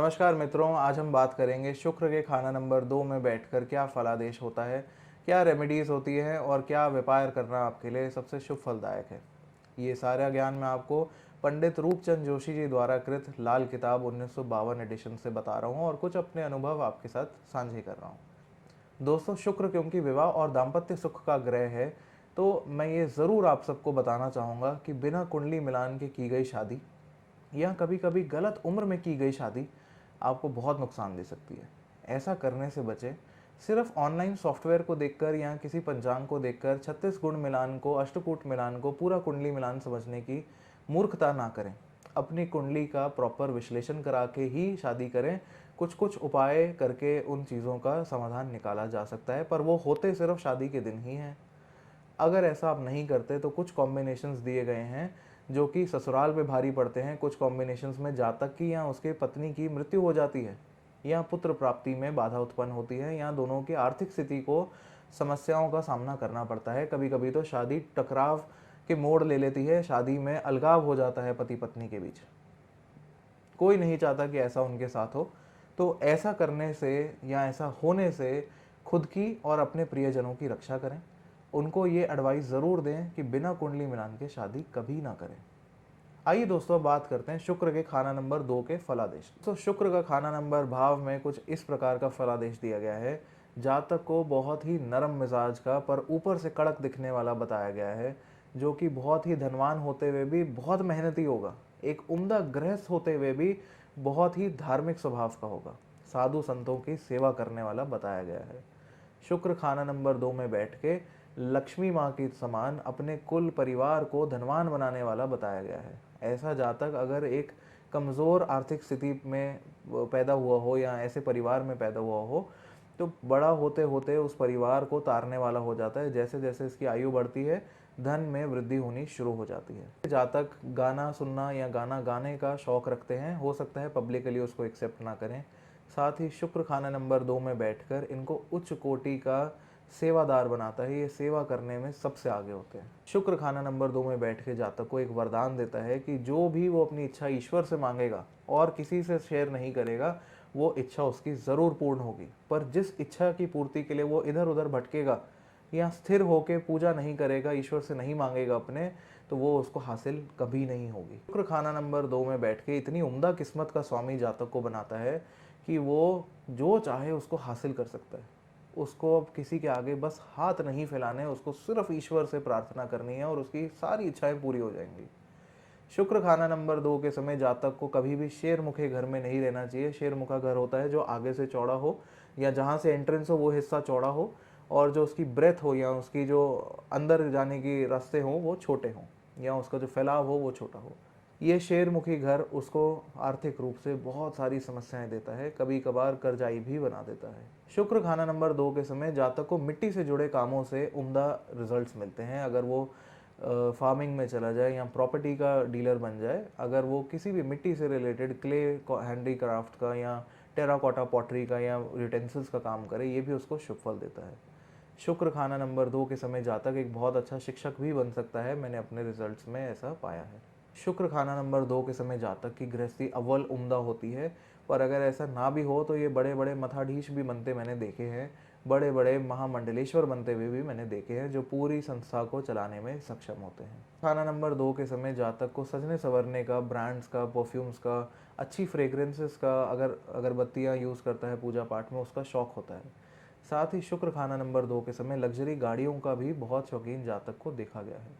नमस्कार मित्रों, आज हम बात करेंगे शुक्र के खाना नंबर 2 में बैठकर क्या फलादेश होता है, क्या रेमेडीज़ होती है और क्या व्यापार करना आपके लिए सबसे शुभ फलदायक है। ये सारा ज्ञान मैं आपको पंडित रूपचंद जोशी जी द्वारा कृत लाल किताब 1952 एडिशन से बता रहा हूँ और कुछ अपने अनुभव आपके साथ साझे कर रहा हूँ। दोस्तों, शुक्र क्योंकि विवाह और दाम्पत्य सुख का ग्रह है, तो मैं ये ज़रूर आप सबको बताना चाहूँगा कि बिना कुंडली मिलान के की गई शादी या कभी कभी गलत उम्र में की गई शादी आपको बहुत नुकसान दे सकती है। ऐसा करने से बचें। सिर्फ ऑनलाइन सॉफ्टवेयर को देखकर या किसी पंचांग को देखकर 36 गुण मिलान को, अष्टकूट मिलान को पूरा कुंडली मिलान समझने की मूर्खता ना करें। अपनी कुंडली का प्रॉपर विश्लेषण करा के ही शादी करें। कुछ कुछ उपाय करके उन चीज़ों का समाधान निकाला जा सकता है, पर वो होते सिर्फ शादी के दिन ही हैं। अगर ऐसा आप नहीं करते तो कुछ कॉम्बिनेशंस दिए गए हैं जो कि ससुराल पे भारी पड़ते हैं। कुछ कॉम्बिनेशंस में जातक की या उसके पत्नी की मृत्यु हो जाती है, या पुत्र प्राप्ति में बाधा उत्पन्न होती है, या दोनों की आर्थिक स्थिति को समस्याओं का सामना करना पड़ता है। कभी कभी तो शादी टकराव के मोड़ ले लेती है, शादी में अलगाव हो जाता है पति पत्नी के बीच। कोई नहीं चाहता कि ऐसा उनके साथ हो। तो ऐसा करने से या ऐसा होने से खुद की और अपने प्रियजनों की रक्षा करें। उनको ये एडवाइस ज़रूर दें कि बिना कुंडली मिलान के शादी कभी ना करें। आइए दोस्तों, अब बात करते हैं शुक्र के खाना नंबर 2 के फलादेश। तो शुक्र का खाना नंबर भाव में कुछ इस प्रकार का फलादेश दिया गया है। जातक को बहुत ही नरम मिजाज का पर ऊपर से कड़क दिखने वाला बताया गया है, जो कि बहुत ही धनवान होते हुए भी बहुत मेहनती होगा। एक उम्दा गृहस्थ होते हुए भी बहुत ही धार्मिक स्वभाव का होगा। साधु संतों की सेवा करने वाला बताया गया है। शुक्र खाना नंबर 2 में बैठ के लक्ष्मी माँ के समान अपने कुल परिवार को धनवान बनाने वाला बताया गया है। ऐसा जातक अगर एक कमज़ोर आर्थिक स्थिति में पैदा हुआ हो या ऐसे परिवार में पैदा हुआ हो, तो बड़ा होते होते उस परिवार को तारने वाला हो जाता है। जैसे जैसे इसकी आयु बढ़ती है, धन में वृद्धि होनी शुरू हो जाती है। जातक गाना सुनना या गाना गाने का शौक रखते हैं, हो सकता है पब्लिकली उसको एक्सेप्ट ना करें। साथ ही शुक्र खाना नंबर 2 में बैठकर इनको उच्च कोटि का सेवादार बनाता है। ये सेवा करने में सबसे आगे होते हैं। शुक्र खाना नंबर 2 में बैठ के जातक को एक वरदान देता है कि जो भी वो अपनी इच्छा ईश्वर से मांगेगा और किसी से शेयर नहीं करेगा, वो इच्छा उसकी ज़रूर पूर्ण होगी। पर जिस इच्छा की पूर्ति के लिए वो इधर उधर भटकेगा या स्थिर होकर पूजा नहीं करेगा, ईश्वर से नहीं मांगेगा अपने, तो वो उसको हासिल कभी नहीं होगी। शुक्र खाना नंबर 2 में बैठ के इतनी उम्दा किस्मत का स्वामी जातक को बनाता है कि वो जो चाहे उसको हासिल कर सकता है। उसको अब किसी के आगे बस हाथ नहीं फैलाने, उसको सिर्फ ईश्वर से प्रार्थना करनी है और उसकी सारी इच्छाएं पूरी हो जाएंगी। शुक्र खाना नंबर 2 के समय जातक को कभी भी शेरमुखे घर में नहीं रहना चाहिए। शेरमुखा घर होता है जो आगे से चौड़ा हो या जहाँ से एंट्रेंस हो वो हिस्सा चौड़ा हो, और जो उसकी ब्रेथ हो या उसकी जो अंदर जाने की रास्ते हों वो छोटे हों, या उसका जो फैलाव हो वो छोटा हो। ये शेरमुखी घर उसको आर्थिक रूप से बहुत सारी समस्याएं देता है, कभी कभार कर्जाई भी बना देता है। शुक्र खाना नंबर 2 के समय जातक को मिट्टी से जुड़े कामों से उम्दा रिजल्ट्स मिलते हैं। अगर वो फार्मिंग में चला जाए या प्रॉपर्टी का डीलर बन जाए, अगर वो किसी भी मिट्टी से रिलेटेड क्ले हैंडीक्राफ्ट का या टेराकोटा पॉटरी का या यूटेंसिल्स का काम करे, ये भी उसको शुभ फल देता है। शुक्र खाना नंबर 2 के समय जातक एक बहुत अच्छा शिक्षक भी बन सकता है। मैंने अपने रिजल्ट्स में ऐसा पाया है। शुक्र खाना नंबर 2 के समय जातक की गृहस्थी अव्वल उम्दा होती है, पर अगर ऐसा ना भी हो तो ये बड़े बड़े मथाधीश भी बनते मैंने देखे हैं। बड़े बड़े महामंडलेश्वर बनते हुए भी मैंने देखे हैं, जो पूरी संस्था को चलाने में सक्षम होते हैं। खाना नंबर 2 के समय जातक को सजने संवरने का, ब्रांड्स का, परफ्यूम्स का, अच्छी फ्रेग्रेंसेस का, अगर अगरबत्तियाँ यूज़ करता है पूजा पाठ में, उसका शौक होता है। साथ ही शुक्र खाना नंबर 2 के समय लग्जरी गाड़ियों का भी बहुत शौकीन जातक को देखा गया है।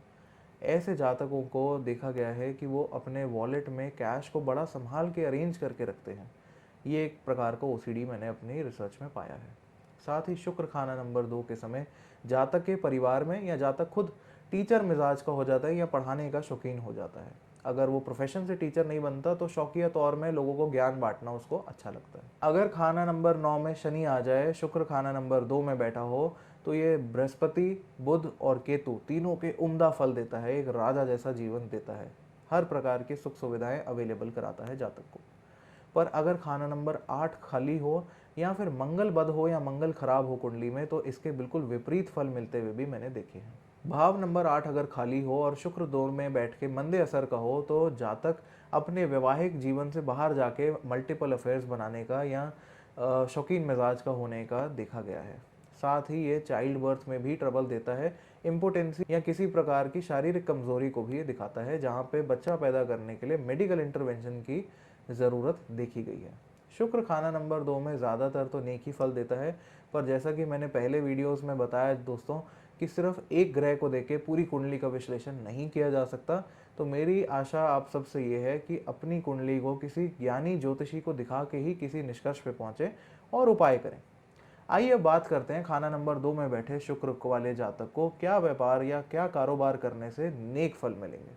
ऐसे जातकों को देखा गया है कि वो अपने वॉलेट में कैश को बड़ा संभाल के अरेंज करके रखते हैं। ये एक प्रकार का ओसीडी मैंने अपनी रिसर्च में पाया है। साथ ही शुक्र खाना नंबर 2 के समय जातक के परिवार में या जातक खुद टीचर मिजाज का हो जाता है या पढ़ाने का शौकीन हो जाता है। अगर वो प्रोफेशन से टीचर नहीं बनता तो शौकिया तौर में लोगों को ज्ञान बांटना उसको अच्छा लगता है। अगर खाना नंबर 9 में शनि आ जाए, शुक्र खाना नंबर 2 में बैठा हो, तो ये बृहस्पति, बुध और केतु तीनों के उम्दा फल देता है। एक राजा जैसा जीवन देता है, हर प्रकार की सुख सुविधाएं अवेलेबल कराता है जातक को। पर अगर खाना नंबर 8 खाली हो या फिर मंगल बद हो या मंगल खराब हो कुंडली में, तो इसके बिल्कुल विपरीत फल मिलते हुए भी मैंने देखे हैं। भाव नंबर 8 अगर खाली हो और शुक्र 2 में बैठ के मंदे असर का हो, तो जातक अपने वैवाहिक जीवन से बाहर जाके मल्टीपल अफेयर्स बनाने का या शौकीन मिजाज का होने का देखा गया है। साथ ही ये चाइल्ड बर्थ में भी ट्रबल देता है, इम्पोटेंसी या किसी प्रकार की शारीरिक कमजोरी को भी ये दिखाता है, जहाँ पे बच्चा पैदा करने के लिए मेडिकल इंटरवेंशन की ज़रूरत देखी गई है। शुक्र खाना नंबर 2 में ज़्यादातर तो नेक ही फल देता है, पर जैसा कि मैंने पहले वीडियोस में बताया दोस्तों कि सिर्फ एक ग्रह को देके पूरी कुंडली का विश्लेषण नहीं किया जा सकता। तो मेरी आशा आप सबसे ये है कि अपनी कुंडली को किसी ज्ञानी ज्योतिषी को दिखा के ही किसी निष्कर्ष पे पहुंचे और उपाय करें। आइए अब बात करते हैं खाना नंबर 2 में बैठे शुक्र वाले जातक को क्या व्यापार या क्या कारोबार करने से नेक फल मिलेंगे।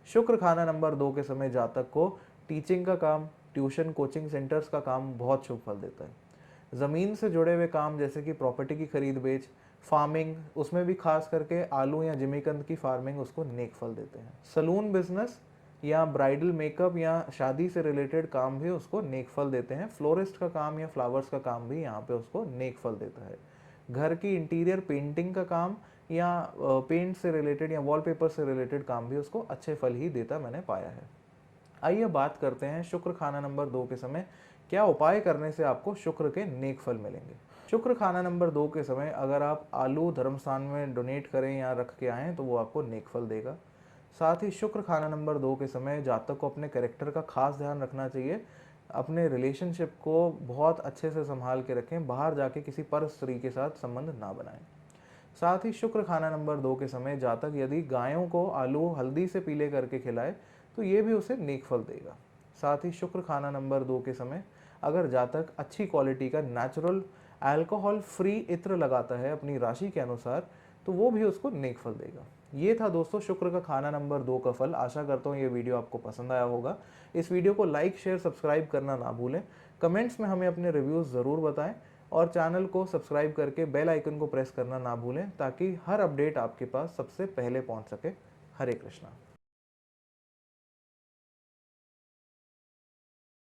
शुक्र खाना नंबर 2 के समय जातक को टीचिंग का काम, ट्यूशन कोचिंग सेंटर्स का काम बहुत शुभ फल देता है। ज़मीन से जुड़े हुए काम जैसे कि प्रॉपर्टी की खरीद बेच, फार्मिंग, उसमें भी खास करके आलू या जिमीकंद की फार्मिंग उसको नेक फल देते हैं। सलून बिजनेस या ब्राइडल मेकअप या शादी से रिलेटेड काम भी उसको नेक फल देते हैं। फ्लोरिस्ट का काम या फ्लावर्स का काम भी यहाँ पे उसको नेक फल देता है। घर की इंटीरियर पेंटिंग का काम या पेंट से रिलेटेड या वॉलपेपर से रिलेटेड काम भी उसको अच्छे फल ही देता मैंने पाया है। आइए बात करते हैं शुक्र खाना नंबर 2 के समय क्या उपाय करने से आपको शुक्र के नेक फल मिलेंगे। शुक्र खाना नंबर 2 के समय अगर आप आलू धर्म स्थान में डोनेट करें या रख के आएँ तो वो आपको नेक फल देगा। साथ ही शुक्र खाना नंबर 2 के समय जातक को अपने कैरेक्टर का खास ध्यान रखना चाहिए। अपने रिलेशनशिप को बहुत अच्छे से संभाल के रखें, बाहर जाके किसी पर स्त्री के साथ संबंध ना बनाएं। साथ ही शुक्र खाना नंबर 2 के समय जातक यदि गायों को आलू हल्दी से पीले करके खिलाए तो ये भी उसे नेक फल देगा। साथ ही शुक्र खाना नंबर 2 के समय अगर जातक अच्छी क्वालिटी का नेचुरल अल्कोहल फ्री इत्र लगाता है अपनी राशि के अनुसार तो वो भी उसको नेक फल देगा। ये था दोस्तों शुक्र का खाना नंबर 2 का फल। आशा करता हूँ ये वीडियो आपको पसंद आया होगा। इस वीडियो को लाइक शेयर सब्सक्राइब करना ना भूलें। कमेंट्स में हमें अपने रिव्यूज़ ज़रूर बताएं और चैनल को सब्सक्राइब करके बेल आइकन को प्रेस करना ना भूलें ताकि हर अपडेट आपके पास सबसे पहले पहुंच सके। हरे कृष्णा।